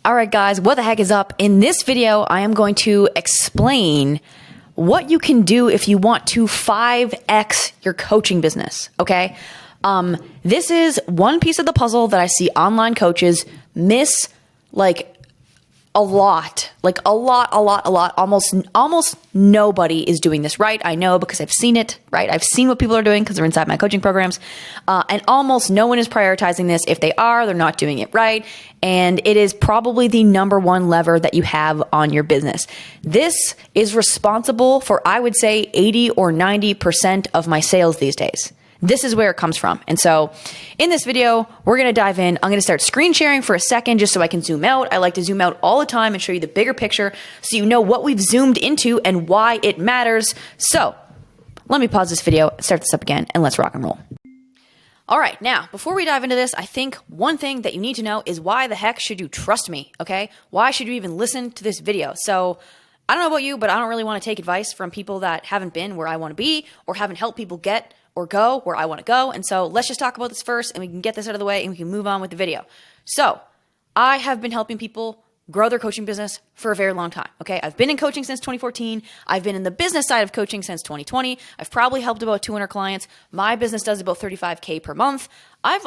All right, guys, what the heck is up? In this video, I am going to explain what you can do if you want to 5x your coaching business, okay? This is one piece of the puzzle that I see online coaches miss a lot. Almost nobody is doing this right. I know because I've seen it, right? I've seen what people are doing because they're inside my coaching programs. And almost no one is prioritizing this. If they are, they're not doing it right. And it is probably the number one lever that you have on your business. This is responsible for, I would say, 80 or 90% of my sales these days. This is where it comes from. And so in this video, we're going to dive in. I'm going to start screen sharing for a second just so I can zoom out. I like to zoom out all the time and show you the bigger picture so you know what we've zoomed into and why it matters. So let me pause this video, start this up again, and let's rock and roll. All right, now, before we dive into this, I think one thing that you need to know is why the heck should you trust me, okay? Why should you even listen to this video? So I don't know about you, but I don't really want to take advice from people that haven't been where I want to be or haven't helped people get or go where I want to go. And so let's just talk about this first and we can get this out of the way and we can move on with the video. So I have been helping people grow their coaching business for a very long time. Okay. I've been in coaching since 2014. I've been in the business side of coaching since 2020. I've probably helped about 200 clients. My business does about 35K per month. I'm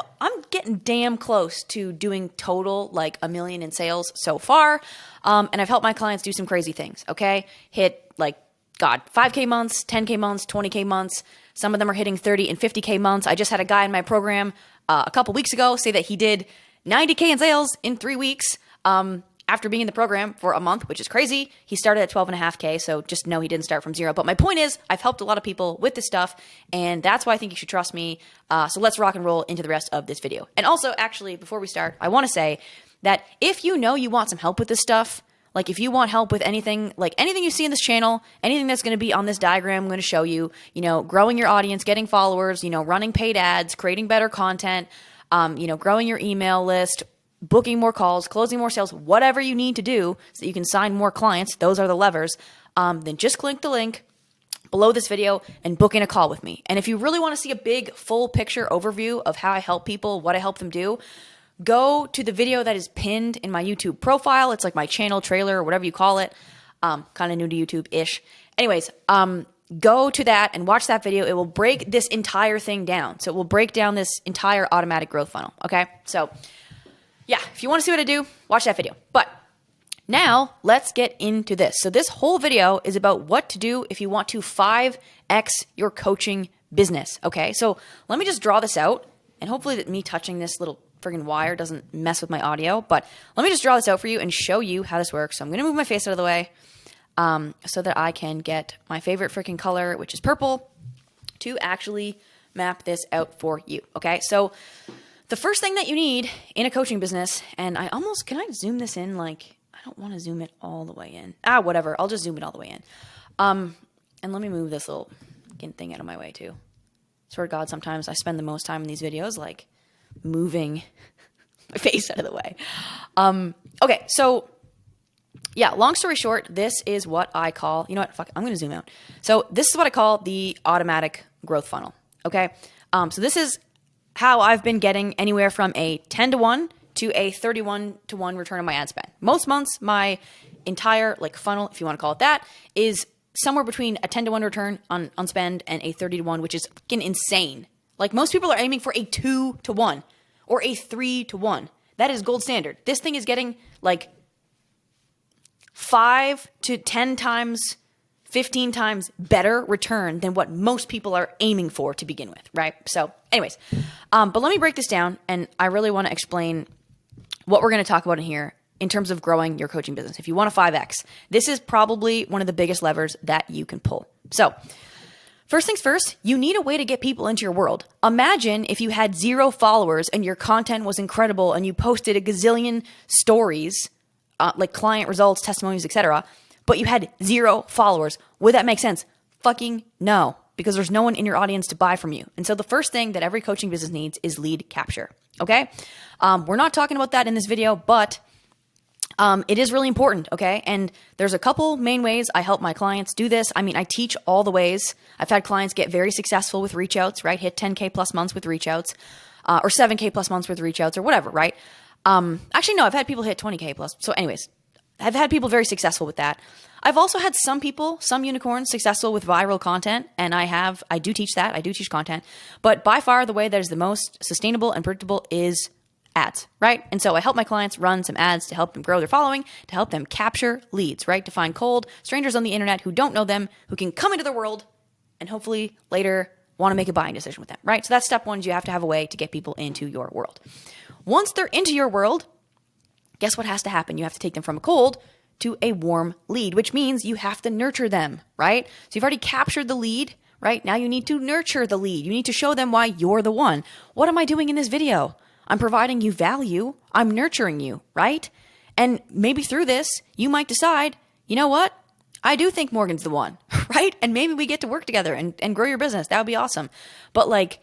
getting damn close to doing total like $1 million in sales so far. And I've helped my clients do some crazy things. Okay. Hit 5K months, 10K months, 20K months. Some of them are hitting 30 and 50K months. I just had a guy in my program a couple weeks ago say that he did 90K in sales in 3 weeks after being in the program for a month, which is crazy. He started at 12.5K, so just know he didn't start from zero. But my point is, I've helped a lot of people with this stuff, and that's why I think you should trust me. So let's rock and roll into the rest of this video. And also, actually, before we start, I want to say that if you know you want some help with this stuff, like if you want help with anything, like anything you see in this channel, anything that's going to be on this diagram I'm going to show you, growing your audience, getting followers, running paid ads, creating better content, growing your email list, booking more calls, closing more sales, whatever you need to do so that you can sign more clients, those are the levers, then just click the link below this video and book in a call with me. And if you really want to see a big full picture overview of how I help people, what I help them do, go to the video that is pinned in my YouTube profile. It's like my channel trailer or whatever you call it. Kind of new to YouTube-ish. Anyways, go to that and watch that video. It will break this entire thing down. So it will break down this entire automatic growth funnel. Okay. So yeah, if you want to see what I do, watch that video. But now let's get into this. So this whole video is about what to do if you want to 5x your coaching business. Okay. So let me just draw this out and hopefully that me touching this little friggin' wire doesn't mess with my audio, but let me just draw this out for you and show you how this works. So I'm going to move my face out of the way so that I can get my favorite freaking color, which is purple, to actually map this out for you. Okay. So the first thing that you need in a coaching business, and can I zoom this in? I don't want to zoom it all the way in. Whatever. I'll just zoom it all the way in. And let me move this little thing out of my way too. Swear to God, sometimes I spend the most time in these videos, moving my face out of the way. Okay, so yeah, long story short, this is what I call, I'm going to zoom out. So this is what I call the automatic growth funnel. Okay. So this is how I've been getting anywhere from a 10-to-1 to a 31-to-1 return on my ad spend. Most months, my entire funnel, if you want to call it that, is somewhere between a 10-to-1 return on spend and a 30-to-1, which is fucking insane. Most people are aiming for a 2-to-1 or a 3-to-1. That is gold standard. This thing is getting 5 to 10 times, 15 times better return than what most people are aiming for to begin with, right? So anyways, but let me break this down and I really want to explain what we're going to talk about in here in terms of growing your coaching business. If you want to 5X, this is probably one of the biggest levers that you can pull. So first things first, you need a way to get people into your world. Imagine if you had 0 followers and your content was incredible and you posted a gazillion stories, like client results, testimonies, etc., but you had 0 followers. Would that make sense? Fucking no, because there's no one in your audience to buy from you. And so the first thing that every coaching business needs is lead capture. Okay. We're not talking about that in this video, but it is really important, okay? And there's a couple main ways I help my clients do this. I teach all the ways. I've had clients get very successful with reach outs, right? Hit 10K plus months with reach outs, or 7K plus months with reach outs or whatever, right? Actually, no, I've had people hit 20K plus. So anyways, I've had people very successful with that. I've also had some people, some unicorns successful with viral content. And I do teach that. I do teach content. But by far the way that is the most sustainable and predictable is ads, right? And so I help my clients run some ads to help them grow their following, to help them capture leads, right? To find cold strangers on the internet who don't know them, who can come into their world and hopefully later want to make a buying decision with them, right? So that's step one, is you have to have a way to get people into your world. Once they're into your world, guess what has to happen? You have to take them from a cold to a warm lead, which means you have to nurture them, right? So you've already captured the lead, right? Now you need to nurture the lead. You need to show them why you're the one. What am I doing in this video? I'm providing you value. I'm nurturing you, right? And maybe through this, you might decide, you know what? I do think Morgan's the one, right? And maybe we get to work together and grow your business. That would be awesome. But like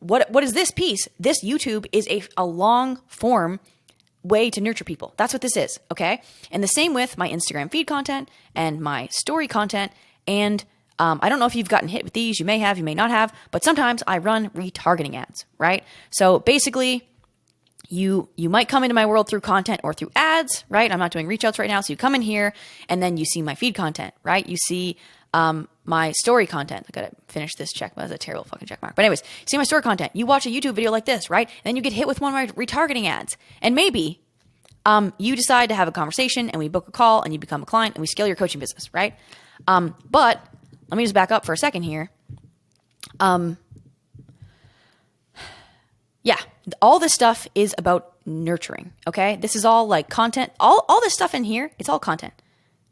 what is this piece? This YouTube is a long form way to nurture people. That's what this is, okay? And the same with my Instagram feed content and my story content. And I don't know if you've gotten hit with these. You may have, you may not have, but sometimes I run retargeting ads, right? So basically, you might come into my world through content or through ads, right? I'm not doing reach outs right now. So you come in here and then you see my feed content, right? You see my story content. I gotta finish this check. That's a terrible fucking check mark. But anyways, see my story content. You watch a YouTube video like this, right? And then you get hit with one of my retargeting ads. And maybe you decide to have a conversation and we book a call and you become a client and we scale your coaching business, right? But let me just back up for a second here. Yeah, all this stuff is about nurturing, okay? This is all like content. All this stuff in here, it's all content.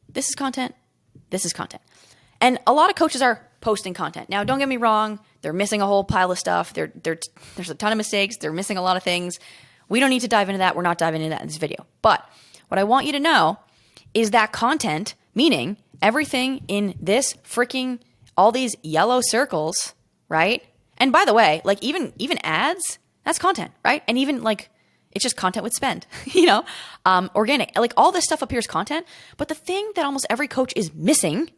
This is content. This is content. And a lot of coaches are posting content. Now, don't get me wrong. They're missing a whole pile of stuff. There's a ton of mistakes. They're missing a lot of things. We don't need to dive into that. We're not diving into that in this video. But what I want you to know is that content, meaning everything in this freaking, all these yellow circles, right? And by the way, like even ads, that's content, right? And even like, it's just content with spend, organic, like all this stuff up here is content. But the thing that almost every coach is missing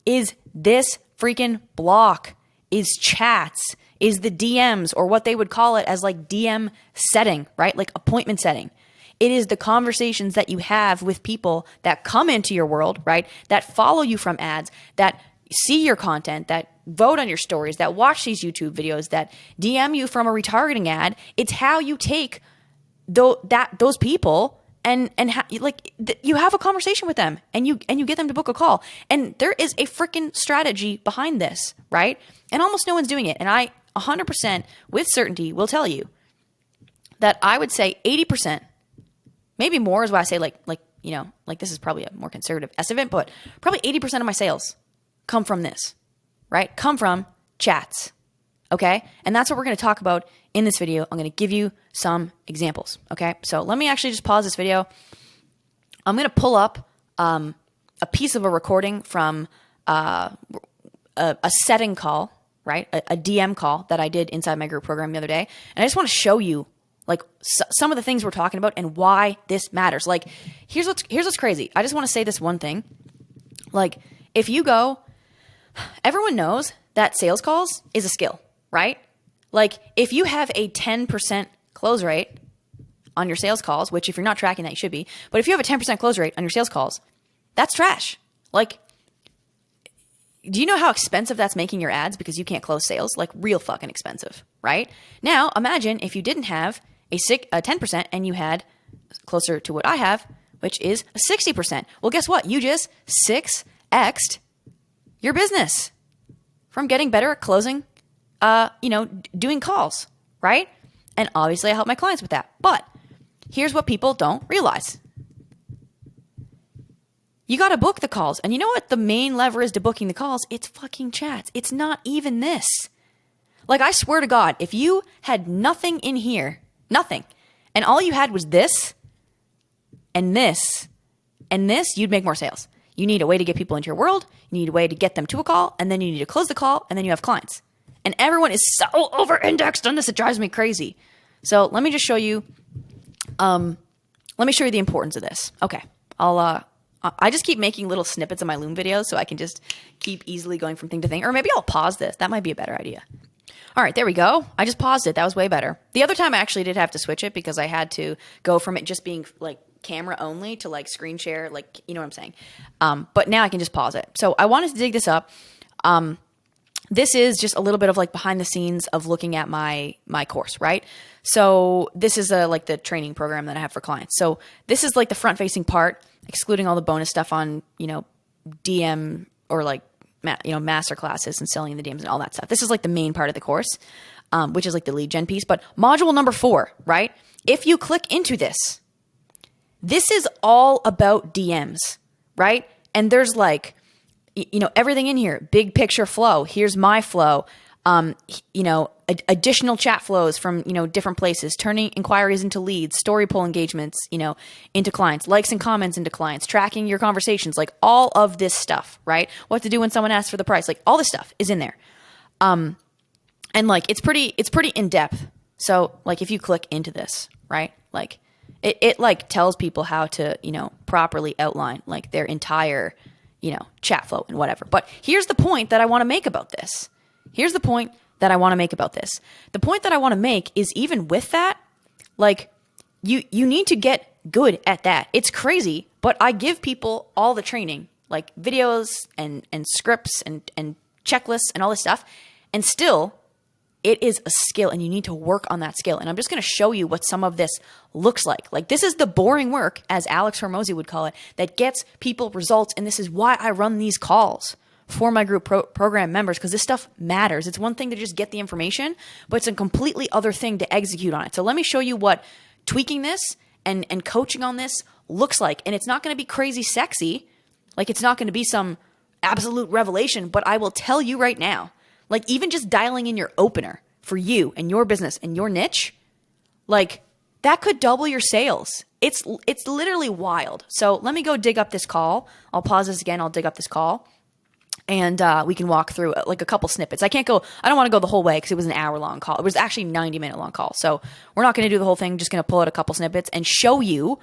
is this freaking block, is chats, is the DMs, or what they would call it as like DM setting, right? Like appointment setting. It is the conversations that you have with people that come into your world, right? That follow you from ads, that see your content, that vote on your stories, that watch these YouTube videos, that DM you from a retargeting ad. It's how you take those people and you have a conversation with them and you get them to book a call. And there is a freaking strategy behind this, right? And almost no one's doing it. And I 100% with certainty will tell you that I would say 80%, maybe more is why I say like this is probably a more conservative estimate, but probably 80% of my sales come from this, right? Come from chats. Okay. And that's what we're going to talk about in this video. I'm going to give you some examples. Okay. So let me actually just pause this video. I'm going to pull up a piece of a recording from a setting call, right? A DM call that I did inside my group program the other day. And I just want to show you like some of the things we're talking about and why this matters. Like here's what's crazy. I just want to say this one thing. Like if you go, everyone knows that sales calls is a skill, right? Like if you have a 10% close rate on your sales calls, which if you're not tracking that, you should be, but if you have a 10% close rate on your sales calls, that's trash. Like, do you know how expensive that's making your ads because you can't close sales? Like real fucking expensive, right? Now imagine if you didn't have a 10% and you had closer to what I have, which is a 60%. Well, guess what? You just 6x'd your business from getting better at closing, doing calls, right? And obviously I help my clients with that. But here's what people don't realize. You got to book the calls. And you know what the main lever is to booking the calls? It's fucking chats. It's not even this. Like I swear to God, if you had nothing in here, nothing, and all you had was this and this and this, you'd make more sales. You need a way to get people into your world. You need a way to get them to a call, and then you need to close the call, and then you have clients. And everyone is so over-indexed on this, it drives me crazy. So let me just show you. Let me show you the importance of this. Okay, I just keep making little snippets of my Loom videos so I can just keep easily going from thing to thing. Or maybe I'll pause this. That might be a better idea. All right, there we go. I just paused it. That was way better. The other time I actually did have to switch it because I had to go from it just being like camera only to like screen share, like, you know what I'm saying? But now I can just pause it. So I wanted to dig this up. This is just a little bit of like behind the scenes of looking at my course, right? So this is like the training program that I have for clients. So this is like the front facing part, excluding all the bonus stuff on, DM or like, master classes and selling the DMs and all that stuff. This is like the main part of the course, which is like the lead gen piece. But module number 4, right? If you click into this, this is all about DMs, right? And there's like, everything in here, big picture flow. Here's my flow. Additional chat flows from, different places, turning inquiries into leads, story poll engagements, into clients, likes and comments into clients, tracking your conversations, like all of this stuff, right? What to do when someone asks for the price, like all this stuff is in there. And like, it's pretty in depth. So like, if you click into this, right? Like it like tells people how to, properly outline like their entire, chat flow and whatever. But here's the point that I want to make about this. The point that I want to make is even with that, like you need to get good at that. It's crazy, but I give people all the training, like videos and scripts and checklists and all this stuff. And still it is a skill and you need to work on that skill. And I'm just going to show you what some of this looks like. Like this is the boring work, as Alex Hormozi would call it, that gets people results. And this is why I run these calls for my group program members, because this stuff matters. It's one thing to just get the information, but it's a completely other thing to execute on it. So let me show you what tweaking this and coaching on this looks like. And it's not going to be crazy sexy. Like it's not going to be some absolute revelation, but I will tell you right now, like even just dialing in your opener for you and your business and your niche, like that could double your sales. It's literally wild. So let me go dig up this call. I'll pause this again. I'll dig up this call. And we can walk through like a couple snippets. I don't want to go the whole way because it was an hour-long call. It was actually 90-minute long call. So we're not going to do the whole thing. Just going to pull out a couple snippets and show you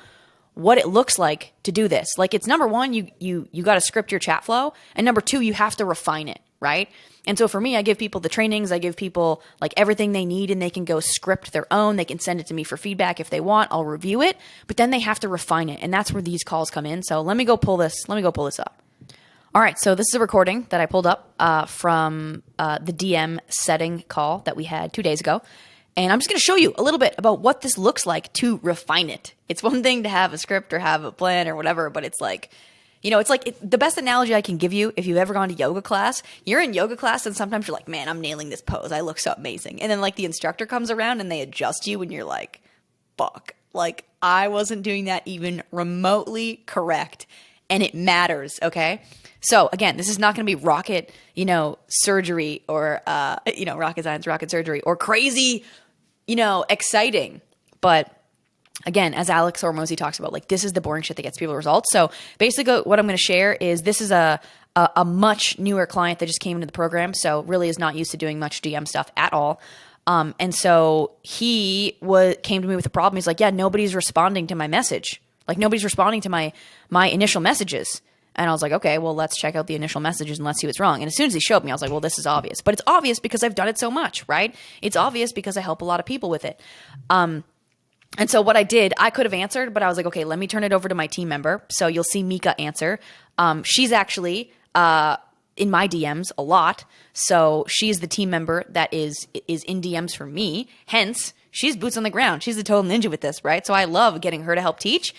what it looks like to do this. Like it's number one, you got to script your chat flow. And number two, you have to refine it, right? And so for me, I give people the trainings. I give people like everything they need and they can go script their own. They can send it to me for feedback if they want. I'll review it. But then they have to refine it. And that's where these calls come in. So let me go pull this up. All right, so this is a recording that I pulled up from the DM setting call that we had 2 days ago. And I'm just going to show you a little bit about what this looks like to refine it. It's one thing to have a script or have a plan or whatever, but it's like, the best analogy I can give you, if you've ever gone to yoga class, you're in yoga class and sometimes you're like, man, I'm nailing this pose. I look so amazing. And then like the instructor comes around and they adjust you and you're like, fuck, like I wasn't doing that even remotely correct. And it matters, okay? So again, this is not going to be rocket, surgery or, rocket science, rocket surgery or crazy, exciting. But again, as Alex Hormozi talks about, like this is the boring shit that gets people results. So basically what I'm going to share is this is a much newer client that just came into the program. So really is not used to doing much DM stuff at all. And so he came to me with a problem. He's like, yeah, nobody's responding to my message. Like nobody's responding to my initial messages. And I was like, okay, well, let's check out the initial messages and let's see what's wrong. And as soon as he showed me, I was like, well, this is obvious. But it's obvious because I've done it so much, right? It's obvious because I help a lot of people with it. And so what I did, I could have answered, but I was like, okay, let me turn it over to my team member. So you'll see Mika answer. She's actually in my DMs a lot. So she's the team member that is in DMs for me. Hence, she's boots on the ground. She's a total ninja with this, right? So I love getting her to help teach.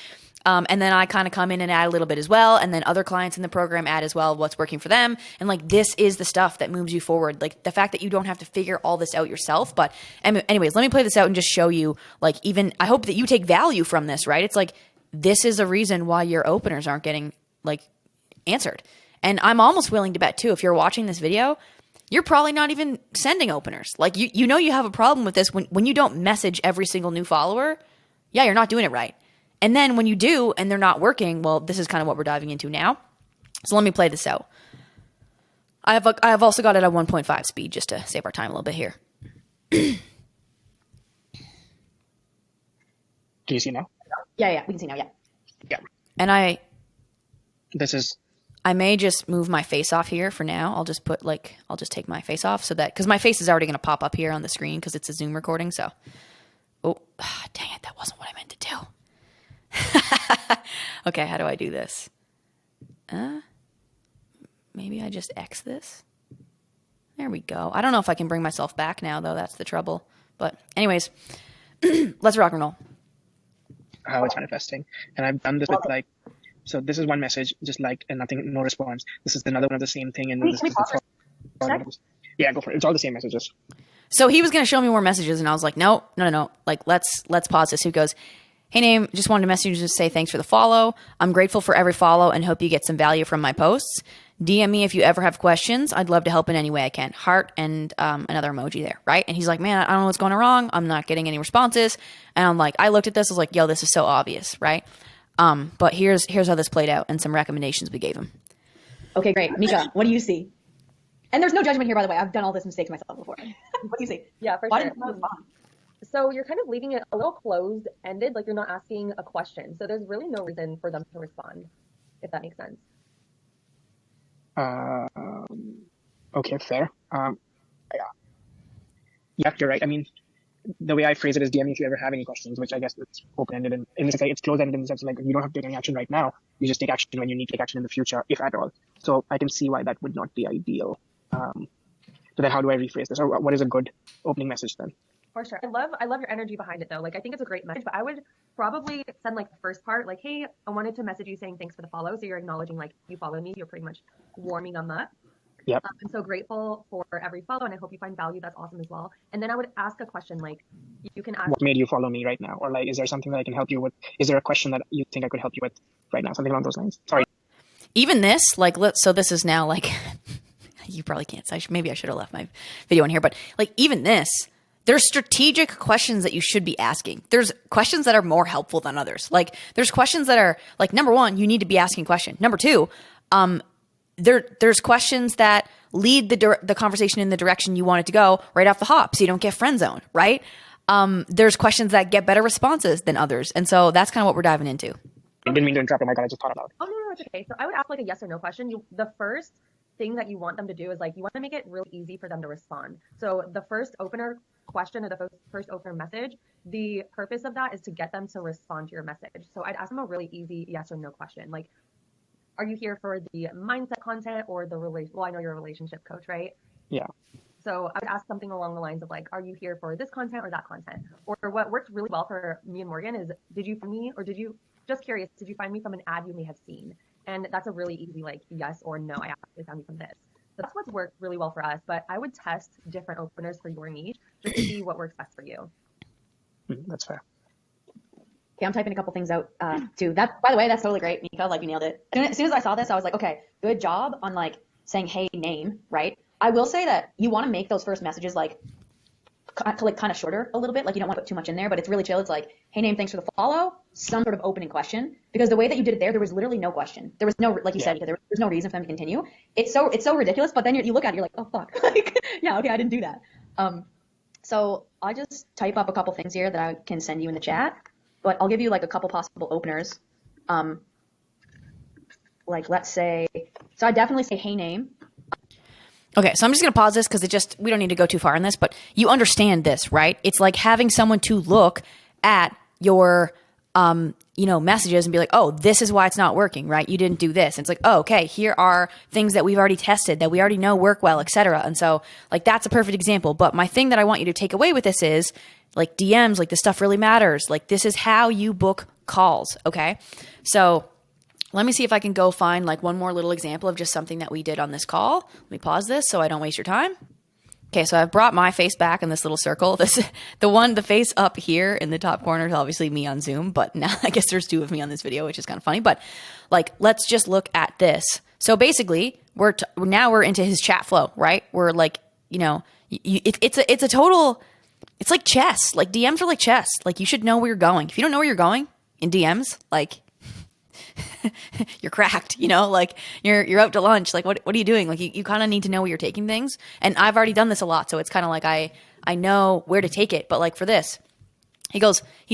And then I kind of come in and add a little bit as well. And then other clients in the program add as well what's working for them. And like, this is the stuff that moves you forward. Like the fact that you don't have to figure all this out yourself. But anyways, let me play this out and just show you, like, even I hope that you take value from this, right? It's like, this is a reason why your openers aren't getting like answered. And I'm almost willing to bet too, if you're watching this video, you're probably not even sending openers. Like you have a problem with this when you don't message every single new follower. Yeah, you're not doing it right. And then when you do and they're not working, well, this is kind of what we're diving into now. So let me play this out. I have also got it at 1.5 speed just to save our time a little bit here. Do you see now? Yeah, we can see now, yeah. Yeah. And This is I may just move my face off here for now. I'll just take my face off so that, because my face is already going to pop up here on the screen because it's a Zoom recording. So, dang it, that wasn't what I meant to do. Okay, how do I do this? Maybe I just X this. There we go. I don't know if I can bring myself back now, though. That's the trouble. But anyways, let's rock and roll. How it's manifesting. And I've done this with so this is one message, just liked and nothing, no response. This is another one of the same thing. And this is yeah, go for it. It's all the same messages. So he was going to show me more messages, and I was like, no. Like, let's pause this. He goes, hey, Name, just wanted to message you to say thanks for the follow. I'm grateful for every follow and hope you get some value from my posts. DM me if you ever have questions. I'd love to help in any way I can. Heart and another emoji there, right? And he's like, man, I don't know what's going wrong. I'm not getting any responses. And I'm like, I looked at this. I was like, yo, this is so obvious, right? But here's how this played out and some recommendations we gave him. Okay, great. Mika, what do you see? And there's no judgment here, by the way. I've done all this mistakes myself before. What do you see? Yeah, for Why sure. didn't you respond? So you're kind of leaving it a little closed-ended, like you're not asking a question. So there's really no reason for them to respond, if that makes sense. Okay, fair. Yeah, you're right. I mean, the way I phrase it is DM me if you ever have any questions, which I guess it's open-ended and in the sense it's closed-ended in the sense like you don't have to take any action right now. You just take action when you need to take action in the future, if at all. So I can see why that would not be ideal. So then how do I rephrase this? Or what is a good opening message then? For sure. I love your energy behind it though. Like I think it's a great message, but I would probably send like the first part, like, hey, I wanted to message you saying thanks for the follow. So you're acknowledging like you follow me. You're pretty much warming on that. Yep. I'm so grateful for every follow and I hope you find value. That's awesome as well. And then I would ask a question like you can ask. What made you follow me right now? Or like, is there something that I can help you with? Is there a question that you think I could help you with right now? Something along those lines. Sorry. Even this, so this is now like, you probably can't say, maybe I should have left my video in here, but like even this, there's strategic questions that you should be asking. There's questions that are more helpful than others. Like there's questions that are like, number one, you need to be asking a question. Number two, there's questions that lead the conversation in the direction you want it to go right off the hop, so you don't get friend zoned, right? There's questions that get better responses than others, and so that's kind of what we're diving into. I didn't mean to interrupt. Oh my God, I just thought about it. Oh, no, it's okay. So I would ask like a yes or no question. The first thing that you want them to do is like, you want to make it really easy for them to respond. So the first opener question or the first opener message, the purpose of that is to get them to respond to your message. So I'd ask them a really easy yes or no question. Like, are you here for the mindset content or the well, I know you're a relationship coach, right? Yeah. So I would ask something along the lines of like, are you here for this content or that content? Or what worked really well for me and Morgan is, did you find me or just curious, did you find me from an ad you may have seen? And that's a really easy like yes or no, I actually found you from this. So that's what's worked really well for us. But I would test different openers for your niche just to see what works best for you. That's fair. Okay, I'm typing a couple things out too. That, by the way, that's totally great, Mika. Like you nailed it. As soon as I saw this, I was like, okay, good job on like saying, hey, Name, right? I will say that you want to make those first messages like kind of shorter a little bit. Like you don't want to put too much in there, but it's really chill. It's like, hey, Name, thanks for the follow. Some sort of opening question, because the way that you did it there was literally no question. There was no, like you said, there was no reason for them to continue. It's so ridiculous. But then you look at it, you're like, oh fuck, like yeah, okay, I didn't do that. So I'll just type up a couple things here that I can send you in the chat. But I'll give you like a couple possible openers. Like let's say, so I definitely say, hey, Name. Okay, so I'm just going to pause this because we don't need to go too far in this, but you understand this, right? It's like having someone to look at your, messages and be like, oh, this is why it's not working, right? You didn't do this. And it's like, oh, okay, here are things that we've already tested that we already know work well, etc. And so like, that's a perfect example. But my thing that I want you to take away with this is like DMs, like this stuff really matters. Like this is how you book calls. Okay. So let me see if I can go find like one more little example of just something that we did on this call. Let me pause this so I don't waste your time. Okay, so I've brought my face back in this little circle. The face up here in the top corner is obviously me on Zoom, but now I guess there's two of me on this video, which is kind of funny. But like, let's just look at this. So basically, now we're into his chat flow, right? We're like, it's a total. It's like chess. Like DMs are like chess. Like you should know where you're going. If you don't know where you're going in DMs, like. You're cracked, like you're out to lunch. Like, what are you doing? Like you kind of need to know where you're taking things. And I've already done this a lot. So it's kind of like, I know where to take it. But like for this, he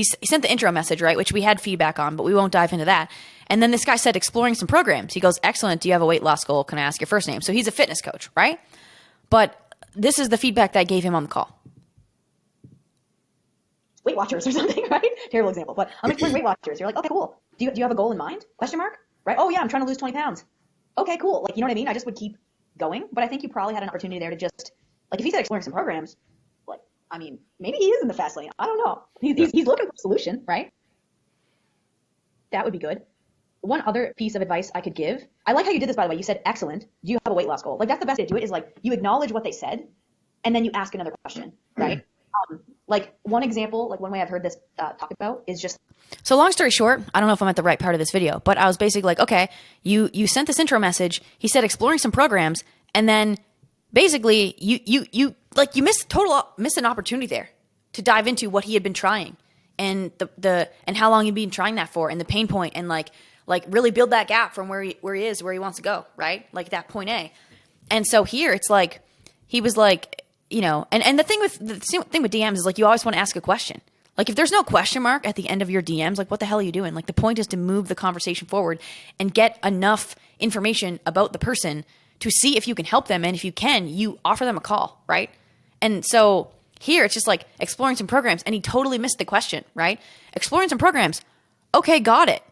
sent the intro message, right? Which we had feedback on, but we won't dive into that. And then this guy said, exploring some programs. He goes, excellent. Do you have a weight loss goal? Can I ask your first name? So he's a fitness coach, right? But this is the feedback that I gave him on the call. Weight Watchers or something, right? Terrible example, but I'm exploring Weight Watchers. You're like, okay, cool. Do you have a goal in mind? Question mark? Right? Oh yeah, I'm trying to lose 20 pounds. Okay, cool. Like, you know what I mean? I just would keep going, but I think you probably had an opportunity there to just, like, if he said exploring some programs, like, I mean, maybe he is in the fast lane. I don't know. He's looking for a solution, right? That would be good. One other piece of advice I could give, I like how you did this, by the way. You said, excellent. Do you have a weight loss goal? Like, that's the best way to do it, is like, you acknowledge what they said, and then you ask another question, right? Like, one example, like one way I've heard this talked about is just. So long story short, I don't know if I'm at the right part of this video, but I was basically like, okay, you sent this intro message. He said exploring some programs, and then basically you missed an opportunity there to dive into what he had been trying, and and how long he'd been trying that for, and the pain point, and like really build that gap from where he is, where he wants to go, right? Like that point A. And so here it's like he was like, you know, and the thing with DMs is like, you always want to ask a question. Like, if there's no question mark at the end of your DMs, like, what the hell are you doing? Like, the point is to move the conversation forward and get enough information about the person to see if you can help them. And if you can, you offer them a call, right? And so here it's just like exploring some programs, and he totally missed the question, right? Exploring some programs. Okay, got it,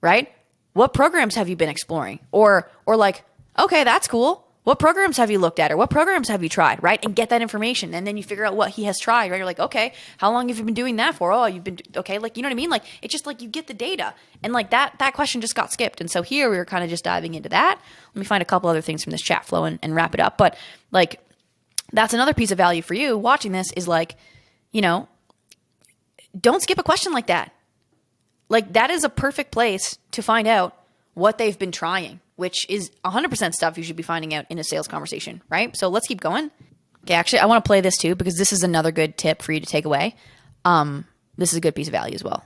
right? What programs have you been exploring? Or like, okay, that's cool. What programs have you looked at, or what programs have you tried, right? And get that information. And then you figure out what he has tried, right? You're like, okay, how long have you been doing that for? Oh, you've been, okay. Like, you know what I mean? Like, it's just like you get the data, and like that question just got skipped. And so here we were kind of just diving into that. Let me find a couple other things from this chat flow and wrap it up. But like, that's another piece of value for you watching this is like, you know, don't skip a question like that. Like, that is a perfect place to find out what they've been trying, which is 100% stuff you should be finding out in a sales conversation, right? So let's keep going. Okay, actually, I want to play this too, because this is another good tip for you to take away. This is a good piece of value as well.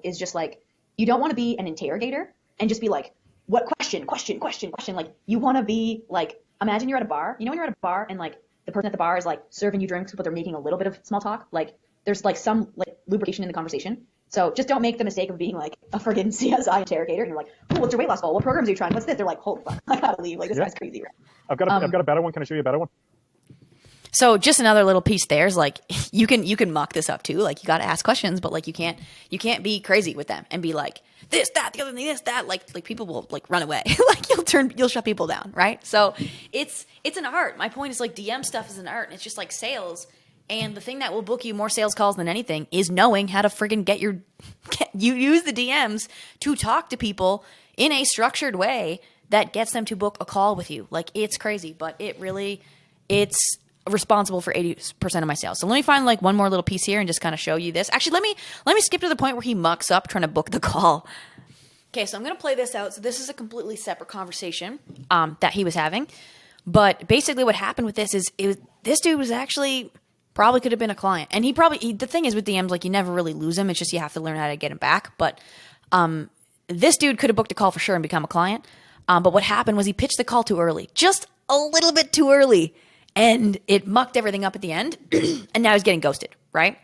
Is just like, you don't want to be an interrogator and just be like, what question? Like, you want to be like, imagine you're at a bar. You know when you're at a bar and like the person at the bar is like serving you drinks, but they're making a little bit of small talk? Like, there's like some like lubrication in the conversation. So just don't make the mistake of being like a friggin' CSI interrogator, and you're like, oh, what's your weight loss goal? What programs are you trying? What's this? They're like, holy fuck, I gotta leave. Like, this guy's crazy. Right? I've got a better one. Can I show you a better one? So just another little piece there is like, you can muck this up too. Like, you got to ask questions, but like you can't be crazy with them and be like this, that, the other thing, this, that. Like people will like run away. Like you'll shut people down, right? So it's an art. My point is like DM stuff is an art, and it's just like sales. And the thing that will book you more sales calls than anything is knowing how to friggin' you use the DMs to talk to people in a structured way that gets them to book a call with you. Like, it's crazy, but it's responsible for 80% of my sales. So let me find like one more little piece here and just kind of show you this. Actually, let me skip to the point where he mucks up trying to book the call. Okay, so I'm going to play this out. So this is a completely separate conversation that he was having. But basically what happened with this is this dude was actually probably could have been a client. And the thing is with DMs, like, you never really lose them. It's just you have to learn how to get them back. But this dude could have booked a call for sure and become a client. But what happened was he pitched the call too early, just a little bit too early. And it mucked everything up at the end. And now he's getting ghosted, right?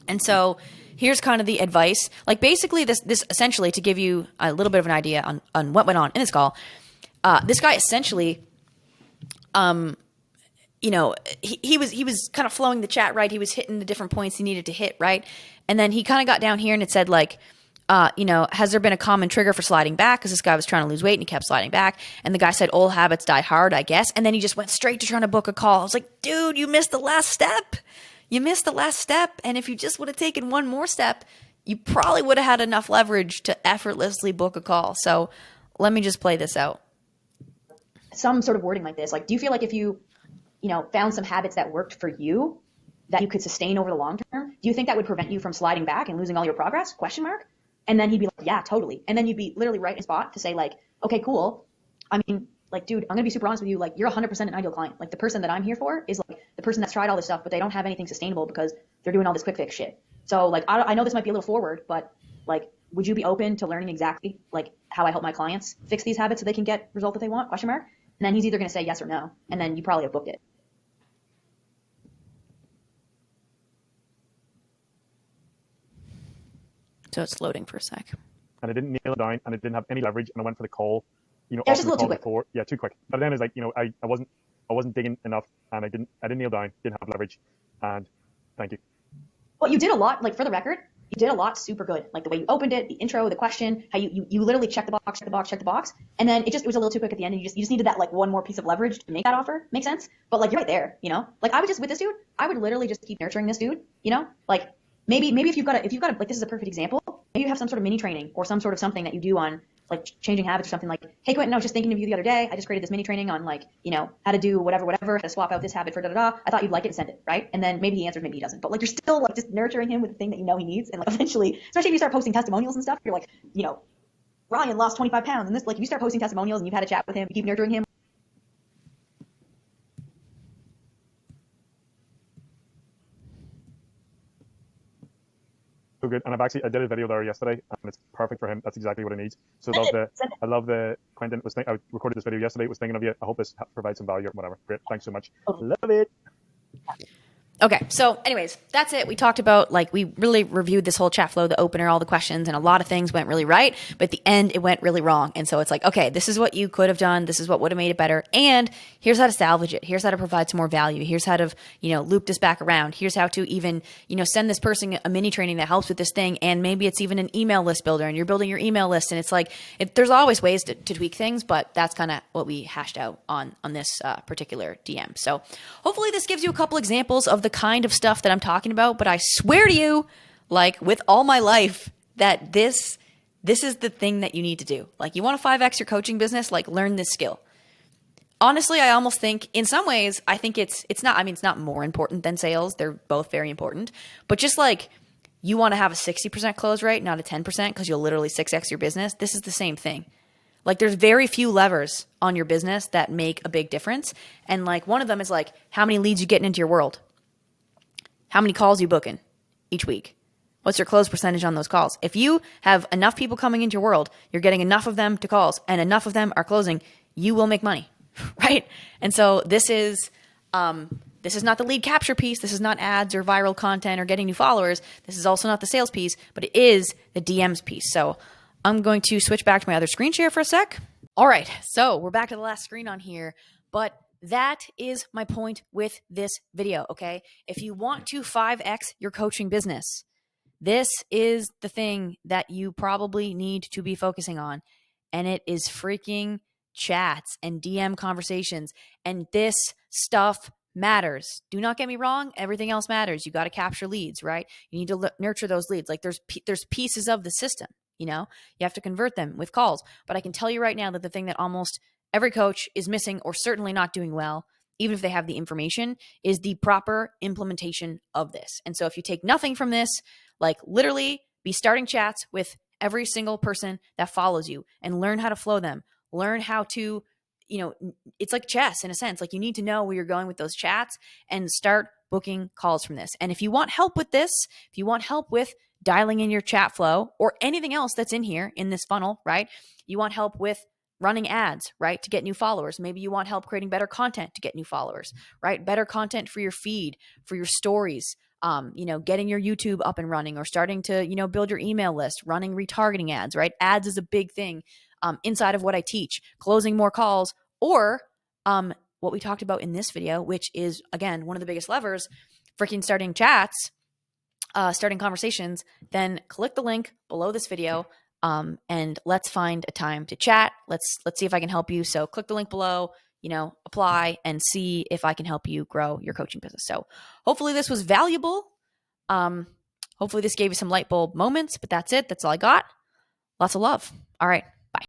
And so here's kind of the advice. Like, basically this essentially, to give you a little bit of an idea on what went on in this call, this guy essentially, you know, he was kind of flowing the chat, right? He was hitting the different points he needed to hit, right? And then he kind of got down here and it said like, you know, has there been a common trigger for sliding back? Because this guy was trying to lose weight and he kept sliding back. And the guy said, old habits die hard, I guess. And then he just went straight to trying to book a call. I was like, dude, you missed the last step. You missed the last step. And if you just would have taken one more step, you probably would have had enough leverage to effortlessly book a call. So let me just play this out. Some sort of wording like this. Like, do you feel like if you know, found some habits that worked for you that you could sustain over the long term, do you think that would prevent you from sliding back and losing all your progress? Question mark. And then he'd be like, yeah, totally. And then you'd be literally right in spot to say like, okay, cool. I mean, like, dude, I'm going to be super honest with you. Like, you're 100% an ideal client. Like, the person that I'm here for is like the person that's tried all this stuff, but they don't have anything sustainable because they're doing all this quick fix shit. So like, I know this might be a little forward, but like, would you be open to learning exactly like how I help my clients fix these habits so they can get result that they want? Question mark. And then he's either going to say yes or no. And then you probably have booked it. So it's loading for a sec. and I didn't nail it down, and I didn't have any leverage, and I went for the call, It's after just a the little call too quick. before. Yeah, too quick. But then it's like, I wasn't digging enough, and I didn't nail down, didn't have leverage, and thank you. Well, you did a lot, like for the record, you did a lot super good. Like the way you opened it, the intro, the question, how you literally check the box, check the box, check the box. And then it was a little too quick at the end, and you just needed that like one more piece of leverage to make that offer make sense. But like you're right there, Like I would just with this dude, I would literally just keep nurturing this dude, Like maybe if you've got like this is a perfect example, maybe you have some sort of mini training or some sort of something that you do on like changing habits or something like, hey Quentin, I was just thinking of you the other day. I just created this mini training on like, how to do whatever, how to swap out this habit for da-da-da. I thought you'd like it and send it, right? And then maybe he answers, maybe he doesn't. But like you're still like just nurturing him with the thing that you know he needs. And like eventually, especially if you start posting testimonials and stuff, you're like, Ryan lost 25 pounds. And this, like, if you start posting testimonials and you've had a chat with him, you keep nurturing him. So good. And I did a video there yesterday, and it's perfect for him. That's exactly what he needs. So Send it. I love the Quentin I recorded this video yesterday. Was thinking of you. I hope this provides some value or whatever. Great. Thanks so much. Love it. Okay, so anyways, that's it. We talked about, like, we really reviewed this whole chat flow, the opener, all the questions, and a lot of things went really right, but at the end it went really wrong. And so it's like, okay, this is what you could have done, this is what would have made it better, and here's how to salvage it. Here's how to provide some more value. Here's how to, loop this back around. Here's how to even, send this person a mini training that helps with this thing, and maybe it's even an email list builder, and you're building your email list, and it's like, there's always ways to tweak things, but that's kind of what we hashed out on this particular DM. So hopefully this gives you a couple examples of the kind of stuff that I'm talking about, but I swear to you, like with all my life, that this is the thing that you need to do. Like, you want to 5x your coaching business, like, learn this skill. Honestly, I almost think in some ways, I think it's not more important than sales. They're both very important, but just like you want to have a 60% close rate, not a 10%, because you'll literally 6x your business. This is the same thing. Like, there's very few levers on your business that make a big difference. And like, one of them is like, how many leads you getting into your world? How many calls you booking each week? What's your close percentage on those calls? If you have enough people coming into your world, you're getting enough of them to calls, and enough of them are closing, you will make money, right? And so this is not the lead capture piece. This is not ads or viral content or getting new followers. This is also not the sales piece, but it is the DMs piece. So I'm going to switch back to my other screen share for a sec. All right, so we're back to the last screen on here, but that is my point with this video, okay? If you want to 5x your coaching business, this is the thing that you probably need to be focusing on, and it is freaking chats and DM conversations, and this stuff matters. Do not get me wrong, everything else matters. You got to capture leads, right? You need to nurture those leads. Like, there's pieces of the system, you have to convert them with calls. But I can tell you right now that the thing that almost every coach is missing, or certainly not doing well, even if they have the information, is the proper implementation of this. And so if you take nothing from this, like, literally be starting chats with every single person that follows you and learn how to flow them. Learn how to, it's like chess in a sense. Like, you need to know where you're going with those chats and start booking calls from this. And if you want help with this, if you want help with dialing in your chat flow or anything else that's in here in this funnel, right? You want help with running ads, right, to get new followers. Maybe you want help creating better content to get new followers, right? Better content for your feed, for your stories, getting your YouTube up and running, or starting to, build your email list, running retargeting ads, right? Ads is a big thing inside of what I teach, closing more calls, or what we talked about in this video, which is, again, one of the biggest levers, freaking starting chats, starting conversations. Then click the link below this video. And let's find a time to chat. Let's see if I can help you. So click the link below, apply and see if I can help you grow your coaching business. So hopefully this was valuable. Hopefully this gave you some light bulb moments, but that's it. That's all I got. Lots of love. All right.